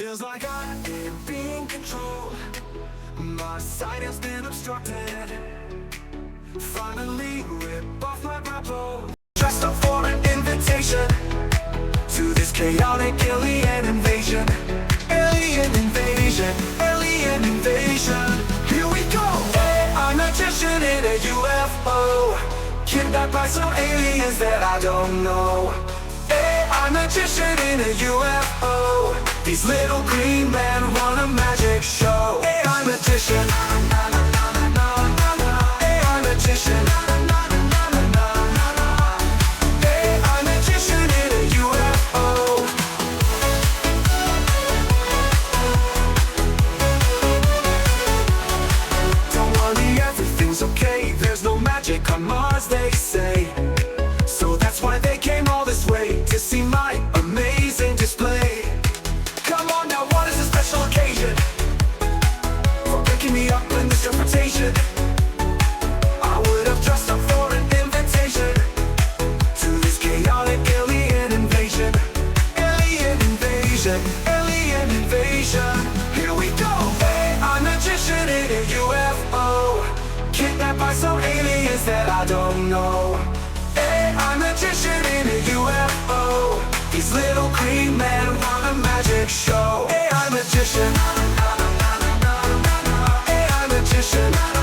Feels like I'm being controlled. My sight has been obstructed. Finally rip off my grapple. Dressed up for an invitation to this chaotic alien invasion. Alien invasion, alien invasion. Here we go. Hey, I'm a magician in a UFO, kidnapped by some aliens that I don't know. Hey, I'm a magician in a UFO. These little green men run a magic show. Hey, I'm a magician. Hey, I'm a magician. Hey, I'm a magician in a UFO. Don't worry, everything's okay. There's no magic on Mars, they say. So that's why they came all this way to see my amazing display. Come on now, what is a special occasion for picking me up in this interpretation? I would have dressed up for an invitation to this chaotic alien invasion. Alien invasion, alien invasion. Here we go. Hey, I'm a magician in a UFO, kidnapped by some aliens that I don't know. Hey, I'm a magician in a UFO. These little green men run a magic show. Hey, I'm a magician. Hey, I'm a magician.